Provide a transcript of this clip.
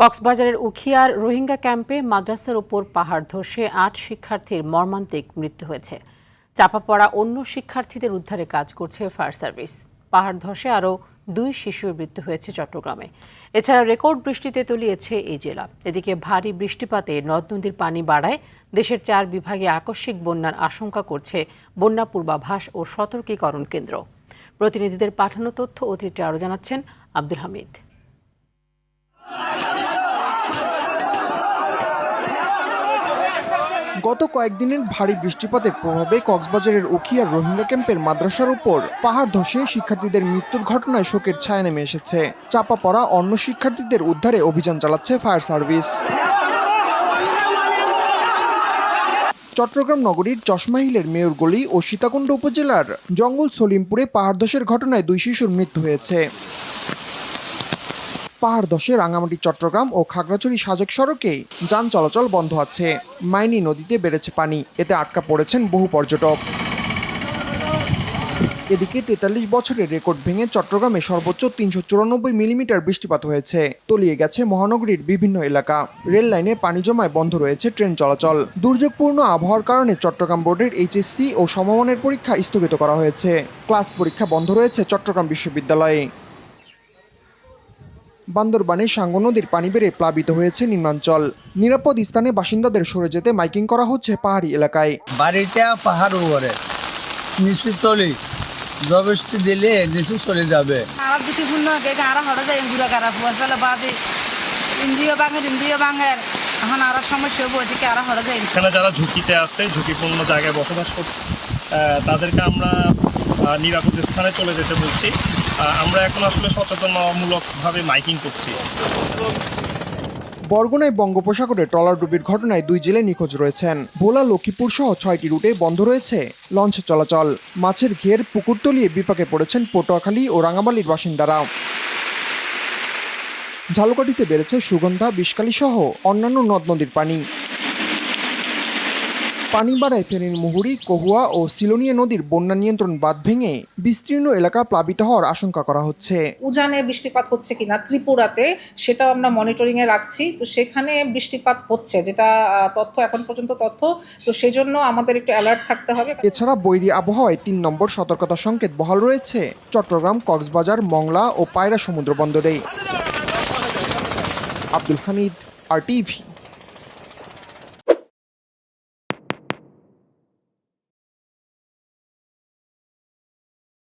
কক্সবাজারের উখিয়ার রোহিঙ্গা ক্যাম্পে মাদ্রাসার ওপর পাহাড় ধসে ৮ শিক্ষার্থীর মর্মান্তিক মৃত্যু হয়েছে। চাপা পড়া অন্য শিক্ষার্থীদের উদ্ধারে কাজ করছে ফায়ার সার্ভিস। পাহাড় ধসে আরও ২ শিশুর মৃত্যু হয়েছে চট্টগ্রামে। এছাড়া রেকর্ড বৃষ্টিতে তলিয়েছে এই জেলা। এদিকে ভারী বৃষ্টিপাতে নদ নদীর পানি বাড়ায় দেশের ৪ বিভাগে আকস্মিক বন্যার আশঙ্কা করছে বন্যা পূর্বাভাস ও সতর্কীকরণ কেন্দ্র। প্রতিনিধিদের পাঠানো তথ্য ও চিত্রে আরও জানাচ্ছেন আব্দুল হামিদ। গত কয়েকদিনের ভারী বৃষ্টিপাতের প্রভাবে কক্সবাজারের উখিয়ার রোহিঙ্গা ক্যাম্পের মাদ্রাসার উপর পাহাড় ধসে শিক্ষার্থীদের মৃত্যুর ঘটনায় শোকের ছায়া নেমে এসেছে। চাপা পড়া অন্য শিক্ষার্থীদের উদ্ধারে অভিযান চালাচ্ছে ফায়ার সার্ভিস। চট্টগ্রাম নগরীর চশমা হিলের মেয়রগলি ও সীতাকুণ্ড উপজেলার জঙ্গল সলিমপুরে পাহাড় ধসের ঘটনায় ২ শিশুর মৃত্যু হয়েছে। পাহাড় ধসে রাঙামাটি চট্টগ্রাম ও খাগড়াছড়ি সাজেক সড়কে যান চলাচল বন্ধ আছে। মাইনী নদীতে বেড়েছে পানি, এতে আটকা পড়েছেন বহু পর্যটক। এদিকে ৪৩ বছরের রেকর্ড ভেঙে চট্টগ্রামে সর্বোচ্চ ৩৯৪ মিলিমিটার বৃষ্টিপাত হয়েছে। তলিয়ে গেছে মহানগরীর বিভিন্ন এলাকা। রেল লাইনে পানি জমায় বন্ধ রয়েছে ট্রেন চলাচল। দুর্যোগপূর্ণ আবহাওয়ার কারণে চট্টগ্রাম বোর্ডের এইচএসসি ও সমমানের পরীক্ষা স্থগিত করা হয়েছে। ক্লাস পরীক্ষা বন্ধ রয়েছে চট্টগ্রাম বিশ্ববিদ্যালয়ে। বান্দরবানে সাঙ্গু নদীর পানি বেড়ে প্লাবিত হয়েছে নিম্নাঞ্চল। নিরাপদ স্থানে বাসিন্দাদের সরে যেতে মাইকিং করা হচ্ছে পাহাড়ি এলাকায়। বাড়িটা পাহাড় উপরে নিচে তলি জবস্তি দিলে নিচে চলে যাবে। এখানে যারা ঝুঁকিতে আছে, ঝুঁকিপূর্ণ জায়গায় বসবাস করছে, তাদেরকে আমরা নিরাপদ স্থানে চলে যেতে বলছি। আমরা এখন আসলে সচেতনমূলকভাবে মাইকিং করছি। বরগুনায় বঙ্গোপসাগরে ট্রলারডুবির ঘটনায় ২ জেলে নিখোঁজ রয়েছেন। ভোলা, লক্ষ্মীপুর সহ ৬টি রুটে বন্ধ রয়েছে লঞ্চ চলাচল। মাছের ঘের পুকুর তলিয়ে বিপাকে পড়েছেন পটুয়াখালী ও রাঙামাটির বাসিন্দারা। ঝালকাঠিতে বেড়েছে সুগন্ধা, বিষকালী সহ অন্যান্য নদ নদীর পানি। পানি বাড়ায় ফেনীর মুহুরী, কহুয়া ও সিলোনিয়া নদীর বন্যা নিয়ন্ত্রণ বাঁধ ভেঙে বিস্তীর্ণ এলাকা প্লাবিত হওয়ার আশঙ্কা করা হচ্ছে। উজানে বৃষ্টিপাত হচ্ছে কিনা ত্রিপুরাতে, সেটাও আমরা মনিটরিংয়ে রাখছি। তো সেখানে বৃষ্টিপাত হচ্ছে, যেটা তথ্য এখন পর্যন্ত তথ্য, তো সেই জন্য আমাদের একটু অ্যালার্ট থাকতে হবে। এছাড়া বৈরী আবহাওয়ায় ৩ নম্বর সতর্কতা সংকেত বহাল রয়েছে চট্টগ্রাম, কক্সবাজার, মংলা ও পায়রা সমুদ্র বন্দরে। আব্দুল হামিদ, RTV।